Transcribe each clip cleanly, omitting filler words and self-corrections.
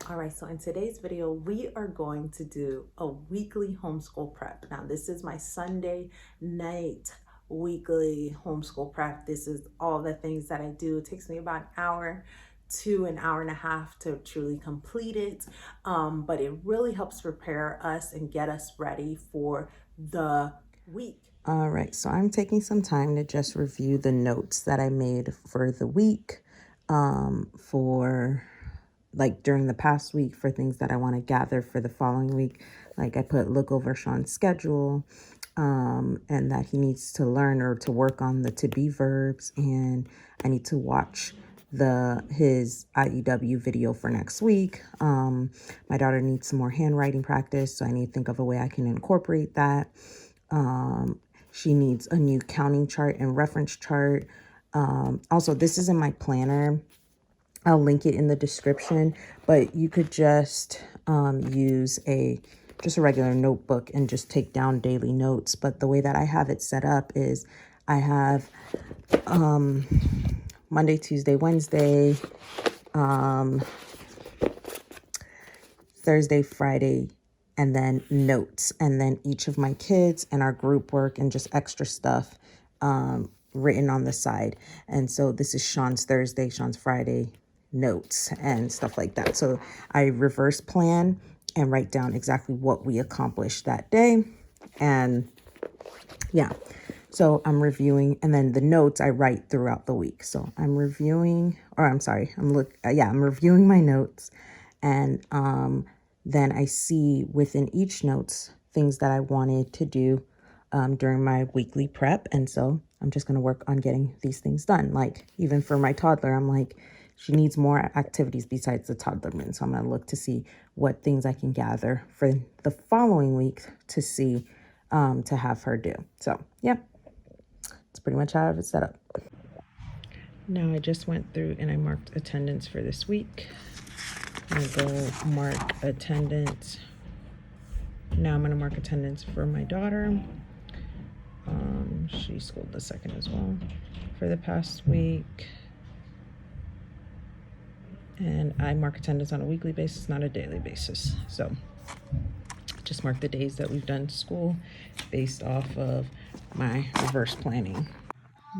All right, so in today's video, we are going to do a weekly homeschool prep. Now, this is my Sunday night weekly homeschool prep. This is all the things that I do. It takes me about an hour to an hour and a half to truly complete it. But it really helps prepare us and get us ready for the week. All right, so I'm taking some time to just review the notes that I made for the week, like during the past week, for things that I want to gather for the following week. Like I look over Sean's schedule, and that he needs to learn or to work on the to be verbs, and I need to watch his IEW video for next week. My daughter needs some more handwriting practice, so I need to think of a way I can incorporate that. She needs a new counting chart and reference chart. Also, this is in my planner. I'll link it in the description, but you could just use just a regular notebook and just take down daily notes. But the way that I have it set up is I have Monday, Tuesday, Wednesday, Thursday, Friday, and then notes, and then each of my kids and our group work and just extra stuff written on the side. And so this is Sean's Thursday, Sean's Friday notes and stuff like that. So I reverse plan and write down exactly what we accomplished that day. And yeah, so I'm reviewing, and then the notes I write throughout the week. So I'm reviewing, I'm reviewing my notes, and then I see within each notes things that I wanted to do during my weekly prep. And so I'm just going to work on getting these things done. Like even for my toddler, I'm like, she needs more activities besides the toddler bin. So I'm going to look to see what things I can gather for the following week to see, to have her do. So yeah, it's pretty much how I have it set up. Now I just went through and I marked attendance for this week. I'm going to go mark attendance. Now I'm going to mark attendance for my daughter. She schooled the second as well for the past week. And I mark attendance on a weekly basis, not a daily basis. So just mark the days that we've done school based off of my reverse planning.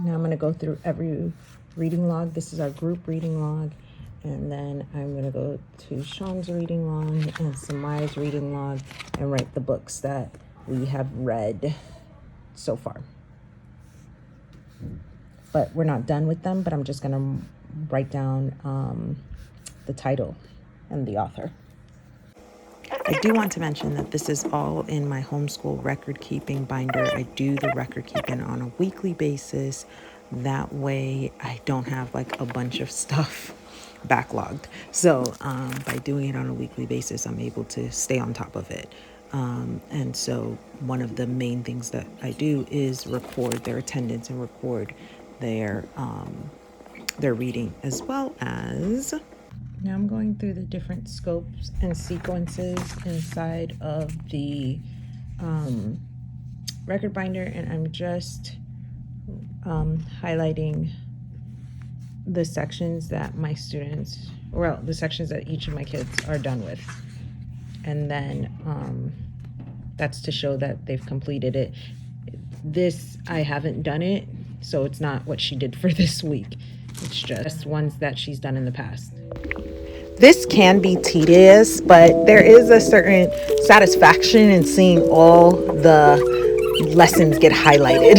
Now I'm going to go through every reading log. This is our group reading log. And then I'm going to go to Sean's reading log and Samaya's reading log and write the books that we have read so far. But we're not done with them, but I'm just going to write down the title and the author. I do want to mention that this is all in my homeschool record keeping binder. I do the record keeping on a weekly basis. That way I don't have like a bunch of stuff backlogged. So by doing it on a weekly basis, I'm able to stay on top of it. And so one of the main things that I do is record their attendance and record their reading, as well as now I'm going through the different scopes and sequences inside of the record binder, and I'm just highlighting the sections that my students, the sections that each of my kids are done with. And then that's to show that they've completed it. This, I haven't done it, so it's not what she did for this week. It's just ones that she's done in the past. This can be tedious, but there is a certain satisfaction in seeing all the lessons get highlighted.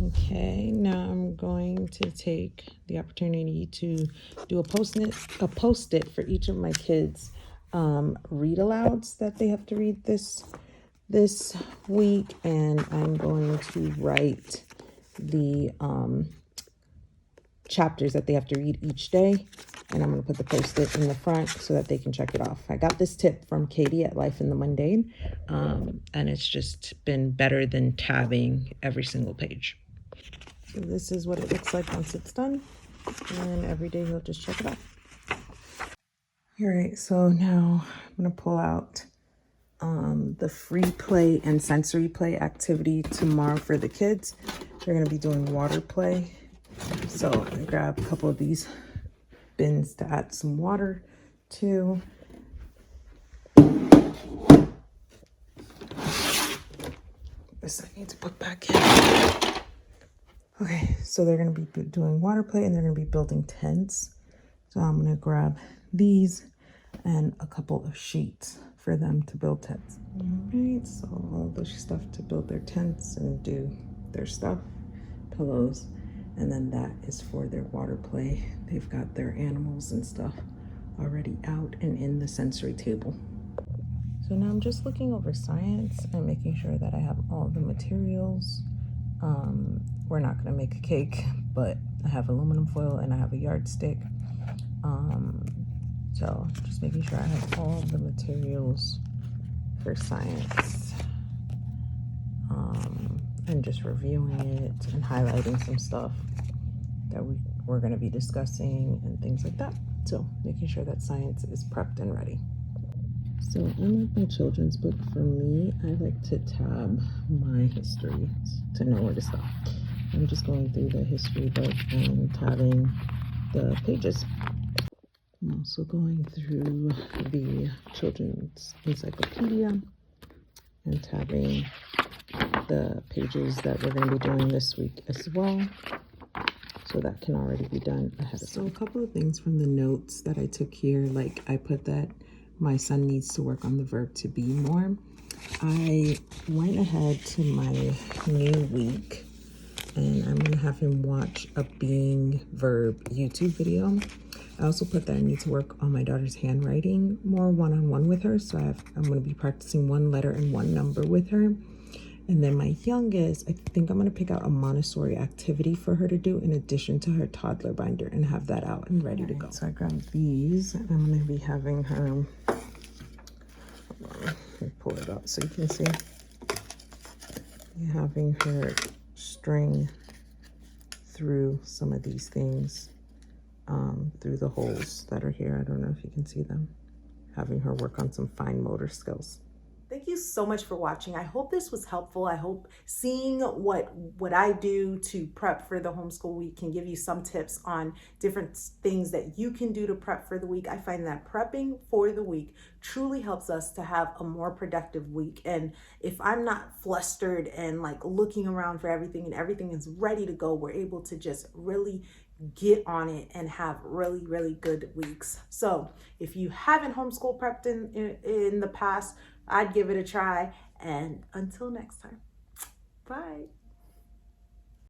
Okay, now I'm going to take the opportunity to do a Post-it for each of my kids' read alouds that they have to read this week, and I'm going to write the chapters that they have to read each day, and I'm going to put the Post-it in the front so that they can check it off. I got this tip from Katie at Life in the Mundane, and it's just been better than tabbing every single page. So this is what it looks like once it's done, and every day he'll just check it off. All right, so now I'm going to pull out the free play and sensory play activity tomorrow for the kids. They're going to be doing water play. So I grab a couple of these bins to add some water to. This I need to put back in. Okay, so they're going to be doing water play and they're going to be building tents. So I'm going to grab these and a couple of sheets for them to build tents. All right, so all the stuff to build their tents and do their stuff, pillows, and then that is for their water play. They've got their animals and stuff already out and in the sensory table. So now I'm just looking over science and making sure that I have all the materials. We're not gonna make a cake, but I have aluminum foil and I have a yardstick. So just making sure I have all the materials for science. And just reviewing it and highlighting some stuff that we're gonna be discussing and things like that. So making sure that science is prepped and ready. So unlike my children's book, for me, I like to tab my history to know where to stop. I'm just going through the history book and tabbing the pages. I'm also going through the children's encyclopedia and tabbing the pages that we're going to be doing this week as well. So that can already be done ahead of time. So a couple of things from the notes that I took here, like I put that my son needs to work on the verb to be more. I went ahead to my new week and I'm gonna have him watch a being verb YouTube video. I also put that I need to work on my daughter's handwriting more one-on-one with her. So I'm gonna be practicing one letter and one number with her. And then my youngest, I think I'm gonna pick out a Montessori activity for her to do in addition to her toddler binder and have that out and ready to go. So I grabbed these and I'm gonna be having her, hold on, let me pull it out so you can see. Having her string through some of these things, through the holes that are here. I don't know if you can see them. Having her work on some fine motor skills. Thank you so much for watching. I hope this was helpful. I hope seeing what I do to prep for the homeschool week can give you some tips on different things that you can do to prep for the week. I find that prepping for the week truly helps us to have a more productive week. And if I'm not flustered and like looking around for everything and everything is ready to go, we're able to just really get on it and have really, really good weeks. So if you haven't homeschool prepped in the past, I'd give it a try. And until next time, bye.